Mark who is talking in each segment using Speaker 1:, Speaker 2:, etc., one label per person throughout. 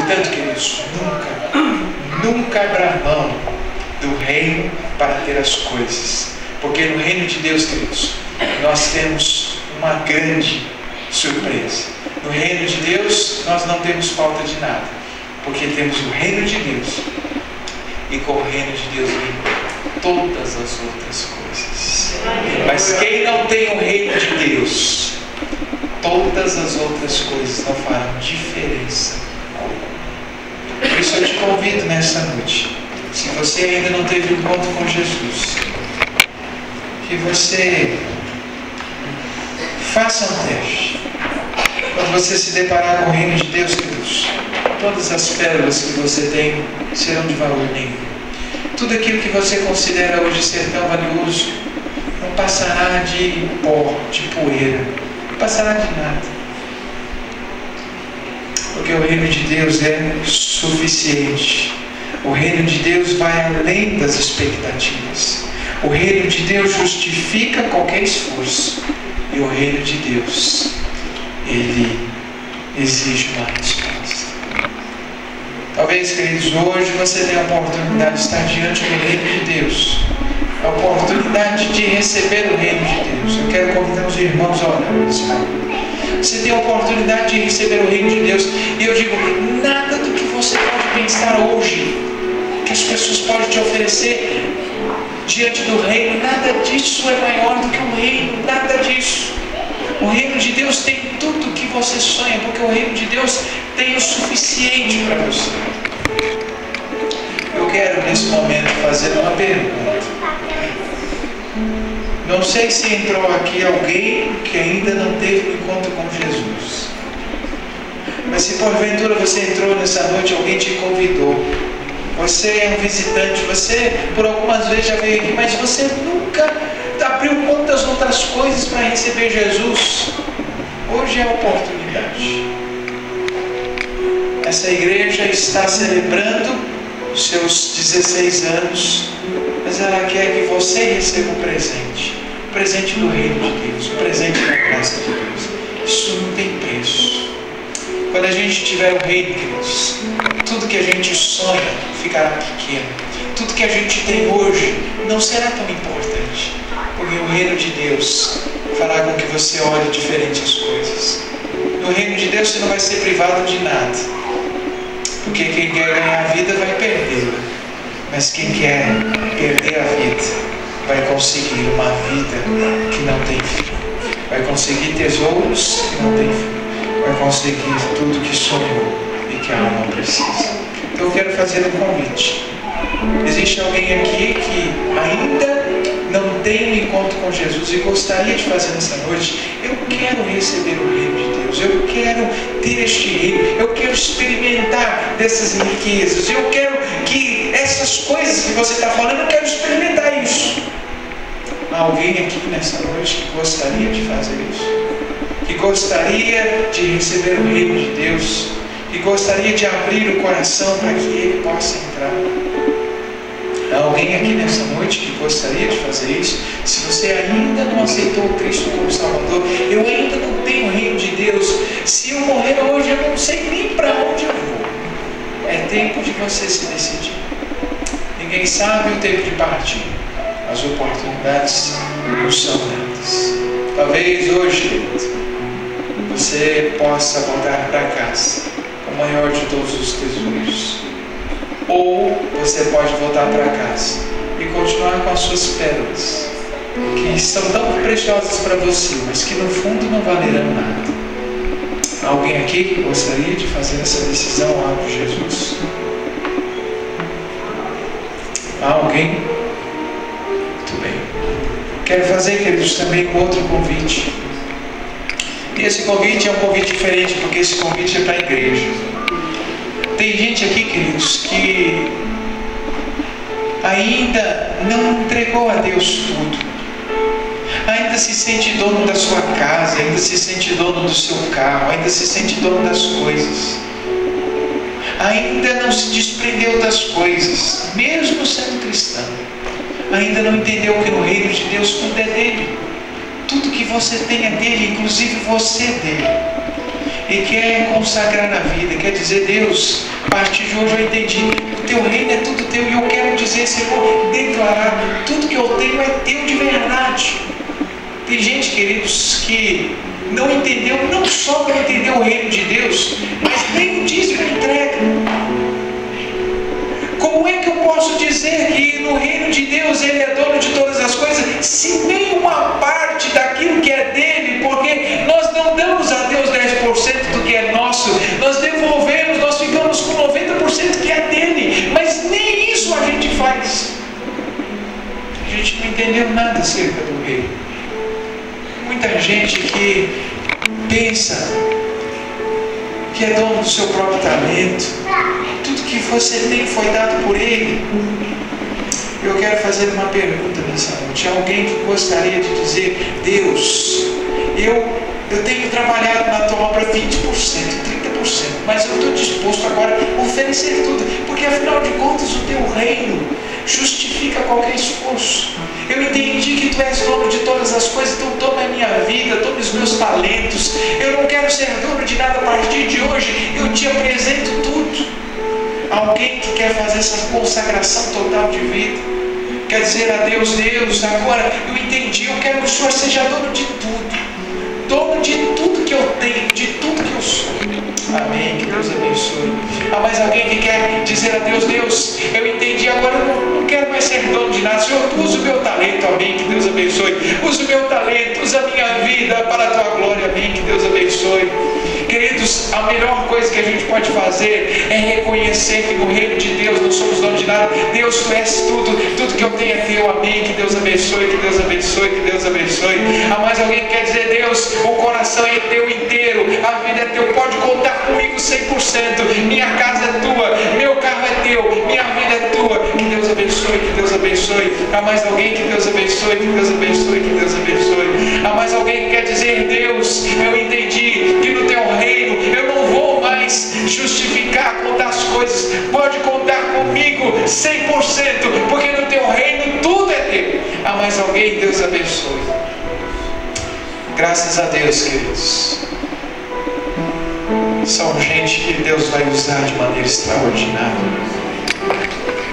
Speaker 1: Portanto, queridos, nunca abra mão do reino para ter as coisas. Porque no reino de Deus, queridos, nós temos uma grande surpresa. No reino de Deus, nós não temos falta de nada. Porque temos o reino de Deus. E com o reino de Deus vem todas as outras coisas. Mas quem não tem o reino de Deus, todas as outras coisas não farão diferença. Por isso eu te convido nessa noite, se você ainda não teve um encontro com Jesus, que você faça um teste. Quando você se deparar com o reino de Deus, queridos, todas as pérolas que você tem serão de valor nenhum. Tudo aquilo que você considera hoje ser tão valioso não passará de pó, de poeira, não passará de nada. Porque o reino de Deus é suficiente. O reino de Deus vai além das expectativas. O reino de Deus justifica qualquer esforço. E o reino de Deus, ele exige uma resposta. Talvez, queridos, hoje você tenha a oportunidade de estar diante do reino de Deus. A oportunidade de receber o reino de Deus. Eu quero convidar os irmãos a orar nesse momento. Você tem a oportunidade de receber o reino de Deus. E eu digo, nada do que você pode pensar hoje, que as pessoas podem te oferecer diante do reino, nada disso é maior do que o reino, nada disso. O reino de Deus tem tudo que você sonha, porque o reino de Deus tem o suficiente para você. Eu quero nesse momento fazer uma pergunta. Não sei se entrou aqui alguém que ainda não teve um encontro com Jesus. Mas se porventura você entrou nessa noite, alguém te convidou. Você é um visitante, você por algumas vezes já veio aqui, mas você nunca abriu quantas outras coisas para receber Jesus. Hoje é a oportunidade. Essa igreja está celebrando os seus 16 anos, mas ela quer que você receba o presente do reino de Deus, o presente da graça de Deus. Isso não tem preço. Quando a gente tiver o reino, queridos, tudo que a gente sonha ficará pequeno. Tudo que a gente tem hoje não será tão importante. Porque o reino de Deus fará com que você olhe diferente as coisas. No reino de Deus você não vai ser privado de nada. Porque quem quer ganhar a vida vai perdê-la. Mas quem quer perder a vida vai conseguir uma vida que não tem fim. Vai conseguir tesouros que não tem fim. Vai conseguir tudo que sonhou e que a alma precisa. Então eu quero fazer um convite. Existe alguém aqui que ainda não tem um encontro com Jesus e gostaria de fazer nessa noite? Eu quero receber o reino de Deus. Eu quero ter este reino. Eu quero experimentar dessas riquezas. Eu quero que essas coisas que você está falando, eu quero experimentar isso. Há alguém aqui nessa noite que gostaria de fazer isso? Que gostaria de receber o reino de Deus, que gostaria de abrir o coração para que Ele possa entrar. Há alguém aqui nessa noite que gostaria de fazer isso? Se você ainda não aceitou Cristo como Salvador, eu ainda não tenho o reino de Deus. Se eu morrer hoje, eu não sei nem para onde eu vou. É tempo de você se decidir. Ninguém sabe o tempo de partir. As oportunidades nos são dadas. Talvez hoje você possa voltar para casa com o maior de todos os tesouros. Ou você pode voltar para casa e continuar com as suas pérolas, que são tão preciosas para você, mas que no fundo não valerão nada. Alguém aqui que gostaria de fazer essa decisão ao lado de Jesus? Há alguém? Muito bem. Quero fazer, queridos, também um outro convite. E esse convite é um convite diferente, porque esse convite é para a igreja. Tem gente aqui, queridos, que ainda não entregou a Deus tudo. Ainda se sente dono da sua casa, ainda se sente dono do seu carro, ainda se sente dono das coisas. Ainda não se desprendeu das coisas, mesmo sendo cristão. Ainda não entendeu que no reino de Deus tudo é dele. Tudo que você tem é dele, inclusive você é dele. e quer consagrar na vida, quer dizer: Deus, a partir de hoje eu entendi, o teu reino é tudo teu, e eu quero dizer, Senhor, declarar, tudo que eu tenho é teu de verdade. Tem gente, queridos, que não entendeu, não só não entendeu o reino de Deus, mas nem o dízimo entrega. Como é que eu posso dizer que no reino de Deus Ele é dono de todas as coisas, se nem uma parte daquilo que é dele, porque nós não damos a Deus 10% do que é nosso, nós devolvemos, nós ficamos com 90% que é dele, mas nem isso a gente faz. A gente não entendeu nada acerca do reino. Muita gente que pensa que é dono do seu próprio talento, tudo que você tem foi dado por Ele. Eu quero fazer uma pergunta nessa noite. Alguém que gostaria de dizer: Deus, eu tenho trabalhado na tua obra 20%, 30%, mas eu estou disposto agora a oferecer tudo, porque afinal de contas o teu reino justifica qualquer esforço. Eu entendi que tu és dono de todas as coisas, então toma a minha vida, toma os meus talentos. Eu não quero ser dono de nada a partir de hoje, eu te apresento tudo. Alguém que quer fazer essa consagração total de vida, quer dizer a Deus: Deus, agora eu entendi, eu quero que o Senhor seja dono de tudo que eu tenho, de tudo que eu sou. Amém, que Deus abençoe. Há mais alguém que quer dizer a Deus: Deus, eu entendi, agora eu não quero mais ser dono de nada. Senhor, usa o meu talento. Amém, que Deus abençoe. Usa o meu talento, usa a minha vida para a tua glória. Amém, que Deus abençoe. Queridos, a melhor coisa que a gente pode fazer é reconhecer que no reino de Deus não somos donos de nada. Deus, tu és tudo que eu tenho é teu. Amém, que Deus abençoe, que Deus abençoe, que Deus abençoe. Há mais alguém que quer dizer: Deus, o coração é teu inteiro, a vida é teu, pode contar comigo 100%, minha casa é tua, meu carro é teu, minha vida é tua. Que Deus abençoe, que Deus abençoe. Há mais alguém? Que Deus abençoe, que Deus abençoe, que Deus abençoe. Há mais alguém que quer dizer: Deus, eu entendi que no teu reino eu não vou mais justificar, contar as coisas, pode contar comigo 100%, porque no teu reino tudo é teu. Há mais alguém? Deus abençoe. Graças a Deus, queridos, são gente que Deus vai usar de maneira extraordinária.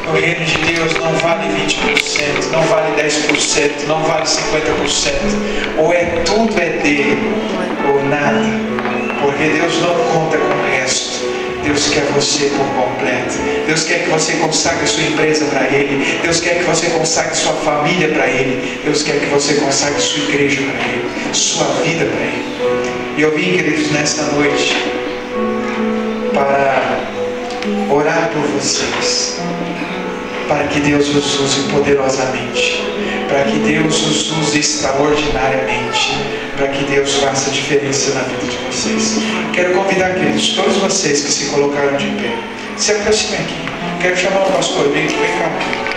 Speaker 1: No reino de Deus não vale 20%, não vale 10%, não vale 50%. Ou é tudo é dele, ou nada. Porque Deus não conta com o resto. Deus quer você por completo. Deus quer que você consagre sua empresa para Ele. Deus quer que você consagre sua família para Ele. Deus quer que você consagre sua igreja para Ele, sua vida para Ele. E eu vim, queridos, nesta noite para orar por vocês, para que Deus os use poderosamente, para que Deus os use extraordinariamente, para que Deus faça diferença na vida de vocês. Quero convidar, queridos, todos vocês que se colocaram de pé, se aproximem aqui. Quero chamar o pastor Bento, vem cá.